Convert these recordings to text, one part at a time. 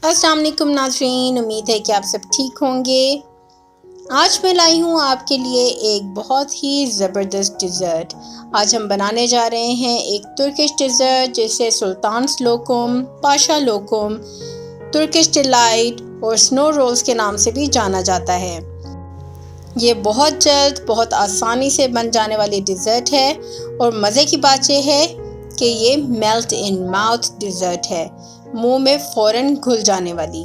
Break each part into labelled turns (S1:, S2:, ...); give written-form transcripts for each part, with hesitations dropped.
S1: अस्सलाम वालेकुम नाज़रीन, उम्मीद है कि आप सब ठीक होंगे। आज मैं लाई हूँ आपके लिए एक बहुत ही ज़बरदस्त डिज़र्ट। आज हम बनाने जा रहे हैं एक तुर्किश डिज़र्ट जिसे sultans लोकुम, Pasha lokum, Turkish delight और स्नो रोल्स के नाम से भी जाना जाता है। ये बहुत जल्द, बहुत आसानी से बन जाने वाली डिज़र्ट है और मज़े की बात यह है कि ये मेल्ट इन माउथ डिज़र्ट है, मुंह में फ़ौरन घुल जाने वाली।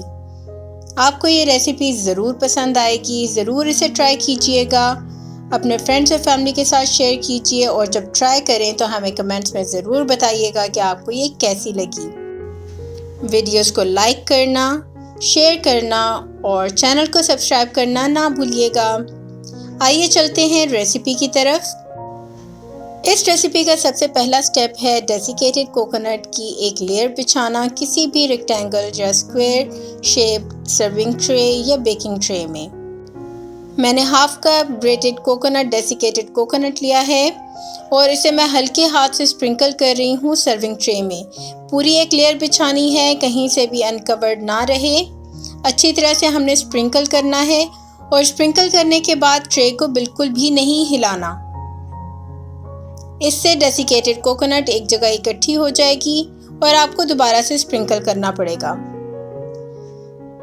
S1: आपको ये रेसिपी ज़रूर पसंद आएगी, ज़रूर इसे ट्राई कीजिएगा। अपने फ्रेंड्स और फैमिली के साथ शेयर कीजिए और जब ट्राई करें तो हमें कमेंट्स में ज़रूर बताइएगा कि आपको ये कैसी लगी। वीडियोस को लाइक करना, शेयर करना और चैनल को सब्सक्राइब करना ना भूलिएगा। आइए चलते हैं रेसिपी की तरफ। इस रेसिपी का सबसे पहला स्टेप है डेसिकेटेड कोकोनट की एक लेयर बिछाना किसी भी रेक्टेंगल या स्क्वायर शेप सर्विंग ट्रे या बेकिंग ट्रे में। मैंने half cup grated coconut desiccated coconut लिया है और इसे मैं हल्के हाथ से स्प्रिंकल कर रही हूँ सर्विंग ट्रे में। पूरी एक लेयर बिछानी है, कहीं से भी अनकवर्ड ना रहे। अच्छी तरह से हमने स्प्रिंकल करना है और स्प्रिंकल करने के बाद ट्रे को बिल्कुल भी नहीं हिलाना। इससे डेसिकेटेड कोकोनट एक जगह इकट्ठी हो जाएगी और आपको दोबारा से स्प्रिंकल करना पड़ेगा।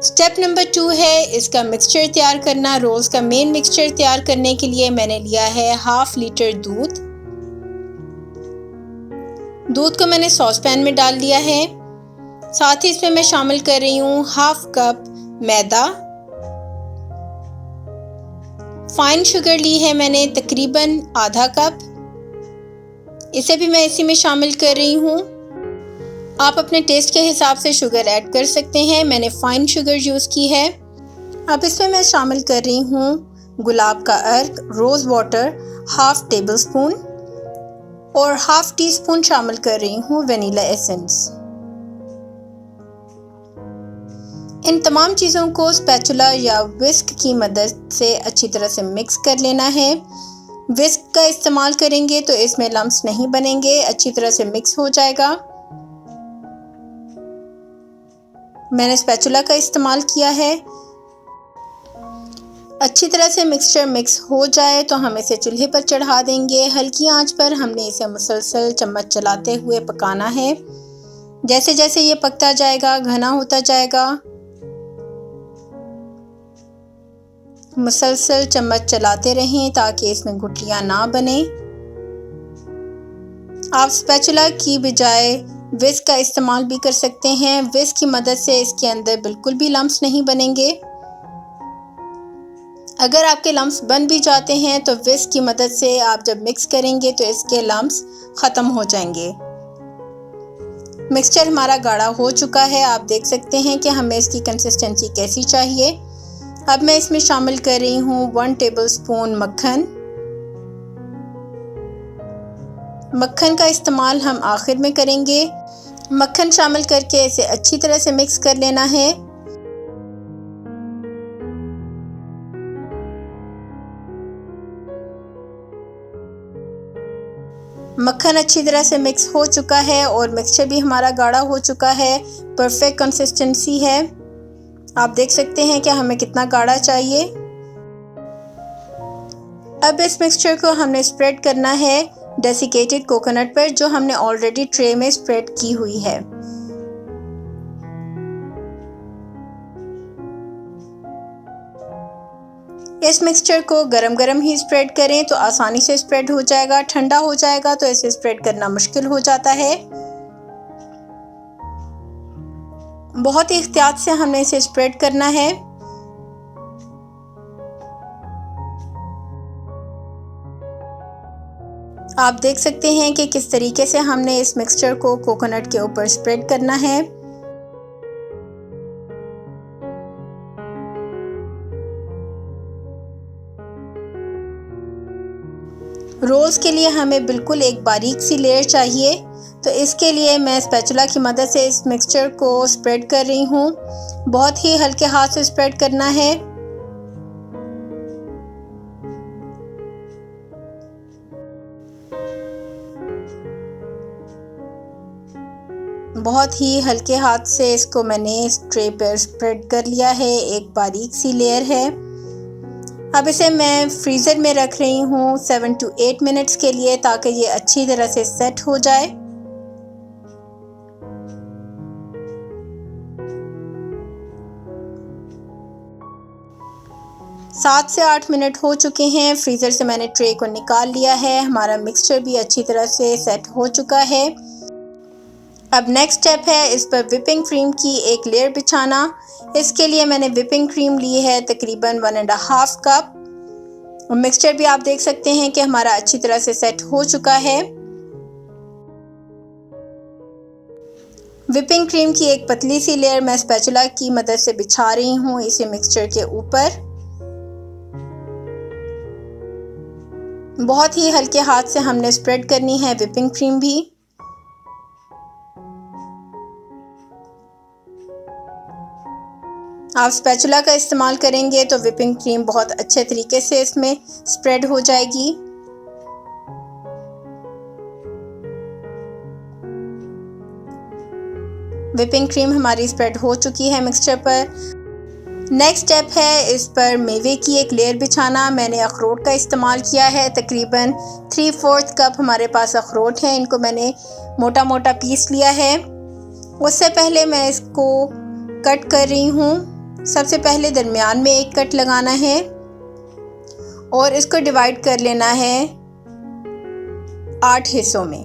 S1: स्टेप नंबर 2 है इसका मिक्सचर तैयार करना। रोल्स का मेन मिक्सचर तैयार करने के लिए मैंने लिया है हाफ लीटर दूध। दूध को मैंने सॉस पैन में डाल दिया है। साथ ही इसमें मैं शामिल कर रही हूँ हाफ कप मैदा। फाइन शुगर ली है मैंने तकरीबन आधा कप, इसे भी मैं इसी में शामिल कर रही हूँ। आप अपने टेस्ट के हिसाब से शुगर ऐड कर सकते हैं, मैंने फाइन शुगर यूज़ की है। अब इसमें मैं शामिल कर रही हूँ गुलाब का अर्क rose water half tablespoon और हाफ टी स्पून शामिल कर रही हूँ वनीला एसेंस। इन तमाम चीज़ों को स्पैचुला या विस्क की मदद से अच्छी तरह से मिक्स कर लेना है। विस्क का इस्तेमाल करेंगे तो इसमें लम्प्स नहीं बनेंगे, अच्छी तरह से मिक्स हो जाएगा। मैंने स्पैचुला का इस्तेमाल किया है। अच्छी तरह से मिक्सचर मिक्स हो जाए तो हम इसे चूल्हे पर चढ़ा देंगे। हल्की आंच पर हमने इसे मुसलसल चम्मच चलाते हुए पकाना है। जैसे जैसे ये पकता जाएगा, घना होता जाएगा, मुसलसल चम्मच चलाते रहें ताकि इसमें गुठलियाँ ना बने। आप स्पैचुला की बजाय विस्क का इस्तेमाल भी कर सकते हैं। विस्क की मदद से इसके अंदर बिल्कुल भी लम्प्स नहीं बनेंगे। अगर आपके लम्प्स बन भी जाते हैं तो विस्क की मदद से आप जब मिक्स करेंगे तो इसके लम्प्स ख़त्म हो जाएंगे। मिक्सचर हमारा गाढ़ा हो चुका है, आप देख सकते हैं कि हमें इसकी कंसिस्टेंसी कैसी चाहिए। अब मैं इसमें शामिल कर रही हूँ 1 टेबलस्पून मक्खन। मक्खन का इस्तेमाल हम आखिर में करेंगे। मक्खन शामिल करके इसे अच्छी तरह से मिक्स कर लेना है। मक्खन अच्छी तरह से मिक्स हो चुका है और मिक्सचर भी हमारा गाढ़ा हो चुका है, परफेक्ट कंसिस्टेंसी है। आप देख सकते हैं कि हमें कितना गाढ़ा चाहिए। अब इस मिक्सचर को हमने स्प्रेड करना है डेसिकेटेड कोकोनट पर जो हमने ऑलरेडी ट्रे में स्प्रेड की हुई है। इस मिक्सचर को गरम गरम ही स्प्रेड करें तो आसानी से स्प्रेड हो जाएगा। ठंडा हो जाएगा तो इसे स्प्रेड करना मुश्किल हो जाता है। बहुत ही एहतियात से हमने इसे स्प्रेड करना है। आप देख सकते हैं कि किस तरीके से हमने इस मिक्सचर को कोकोनट के ऊपर स्प्रेड करना है। रोल्स के लिए हमें बिल्कुल एक बारीक सी लेयर चाहिए, तो इसके लिए मैं स्पैचुला की मदद से इस मिक्सचर को स्प्रेड कर रही हूँ। बहुत ही हल्के हाथ से स्प्रेड करना है। बहुत ही हल्के हाथ से इसको मैंने ट्रे पर स्प्रेड कर लिया है, एक बारीक सी लेयर है। अब इसे मैं फ्रीज़र में रख रही हूँ 7 to 8 मिनट्स के लिए, ताकि ये अच्छी तरह से सेट हो जाए। सात से 8 मिनट हो चुके हैं। फ्रीज़र से मैंने ट्रे को निकाल लिया है। हमारा मिक्सचर भी अच्छी तरह से सेट हो चुका है। अब नेक्स्ट स्टेप है इस पर विपिंग क्रीम की एक लेयर बिछाना। इसके लिए मैंने विपिंग क्रीम ली है तकरीबन 1.5 कप। मिक्सचर भी आप देख सकते हैं कि हमारा अच्छी तरह से सेट हो चुका है। विपिंग क्रीम की एक पतली सी लेयर मैं स्पैचुला की मदद से बिछा रही हूँ इसे मिक्सचर के ऊपर। बहुत ही हल्के हाथ से हमने स्प्रेड करनी है विपिंग क्रीम भी। आप स्पैचुला का इस्तेमाल करेंगे तो विपिंग क्रीम बहुत अच्छे तरीके से इसमें स्प्रेड हो जाएगी। विपिंग क्रीम हमारी स्प्रेड हो चुकी है मिक्सचर पर। नेक्स्ट स्टेप है इस पर मेवे की एक लेयर बिछाना। मैंने अखरोट का इस्तेमाल किया है, तकरीबन 3/4 कप हमारे पास अखरोट है। इनको मैंने मोटा मोटा पीस लिया है। उससे पहले मैं इसको कट कर रही हूँ। सबसे पहले दरमियान में एक कट लगाना है और इसको डिवाइड कर लेना है 8 हिस्सों में।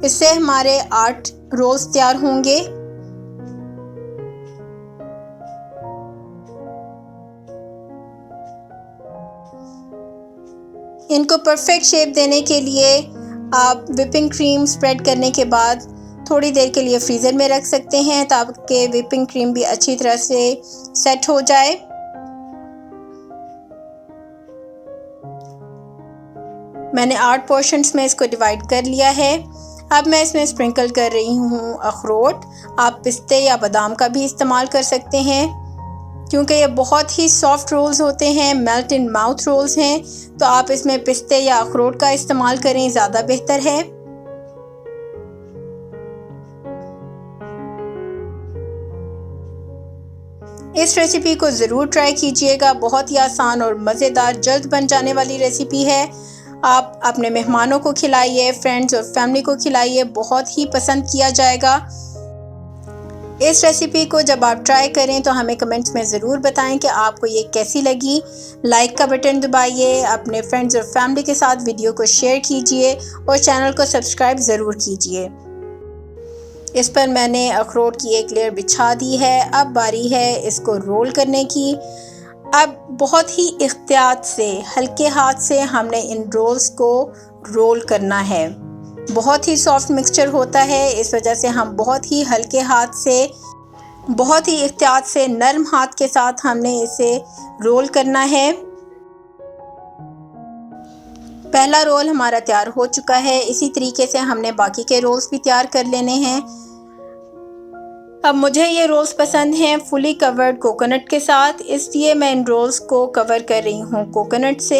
S1: इससे हमारे 8 रोल्स तैयार होंगे। इनको परफेक्ट शेप देने के लिए आप विपिंग क्रीम स्प्रेड करने के बाद थोड़ी देर के लिए फ्रीज़र में रख सकते हैं, ताकि विपिंग क्रीम भी अच्छी तरह से सेट हो जाए। मैंने 8 पोर्शंस में इसको डिवाइड कर लिया है। अब मैं इसमें स्प्रिंकल कर रही हूँ अखरोट। आप पिस्ते या बादाम का भी इस्तेमाल कर सकते हैं, क्योंकि ये बहुत ही सॉफ्ट रोल्स होते हैं, मेल्ट इन माउथ रोल्स हैं, तो आप इसमें पिस्ते या अखरोट का इस्तेमाल करें, ज़्यादा बेहतर है। इस रेसिपी को ज़रूर ट्राई कीजिएगा। बहुत ही आसान और मज़ेदार, जल्द बन जाने वाली रेसिपी है। आप अपने मेहमानों को खिलाइए, फ्रेंड्स और फैमिली को खिलाइए, बहुत ही पसंद किया जाएगा। इस रेसिपी को जब आप ट्राई करें तो हमें कमेंट्स में ज़रूर बताएं कि आपको ये कैसी लगी। लाइक का बटन दबाइए, अपने फ्रेंड्स और फैमिली के साथ वीडियो को शेयर कीजिए और चैनल को सब्सक्राइब ज़रूर कीजिए। इस पर मैंने अखरोट की एक लेयर बिछा दी है। अब बारी है इसको रोल करने की। अब बहुत ही एहतियात से, हल्के हाथ से हमने इन रोल्स को रोल करना है। बहुत ही सॉफ्ट मिक्सचर होता है, इस वजह से हम बहुत ही हल्के हाथ से, बहुत ही एहतियात से, नरम हाथ के साथ हमने इसे रोल करना है। पहला रोल हमारा तैयार हो चुका है। इसी तरीके से हमने बाकी के रोल्स भी तैयार कर लेने हैं। अब मुझे ये रोल्स पसंद हैं फुली कवर्ड कोकोनट के साथ, इसलिए मैं इन रोल्स को कवर कर रही हूँ कोकोनट से।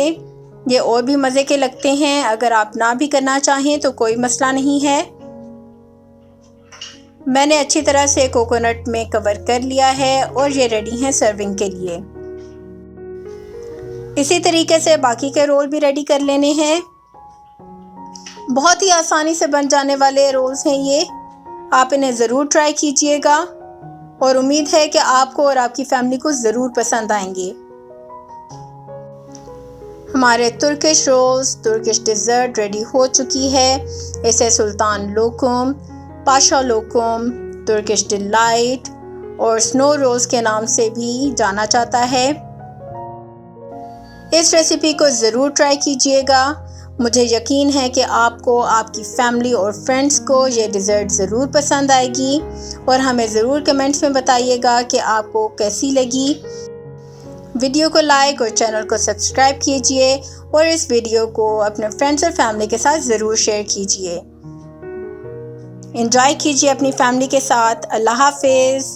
S1: ये और भी मज़े के लगते हैं। अगर आप ना भी करना चाहें तो कोई मसला नहीं है। मैंने अच्छी तरह से कोकोनट में कवर कर लिया है और ये रेडी हैं सर्विंग के लिए। इसी तरीके से बाकी के रोल भी रेडी कर लेने हैं। बहुत ही आसानी से बन जाने वाले रोल्स हैं ये। आप इन्हें ज़रूर ट्राई कीजिएगा और उम्मीद है कि आपको और आपकी फैमिली को ज़रूर पसंद आएंगे। हमारे Turkish rolls, Turkish dessert ready हो चुकी है। इसे Sultan lokum, Pasha lokum, Turkish delight और स्नो रोल्स के नाम से भी जाना जाता है। इस रेसिपी को ज़रूर ट्राई कीजिएगा। मुझे यकीन है कि आपको, आपकी फैमिली और फ्रेंड्स को ये डिज़र्ट ज़रूर पसंद आएगी और हमें ज़रूर कमेंट्स में बताइएगा कि आपको कैसी लगी। वीडियो को लाइक और चैनल को सब्सक्राइब कीजिए और इस वीडियो को अपने फ्रेंड्स और फैमिली के साथ ज़रूर शेयर कीजिए। एंजॉय कीजिए अपनी फैमिली के साथ। अल्लाह हाफिज़।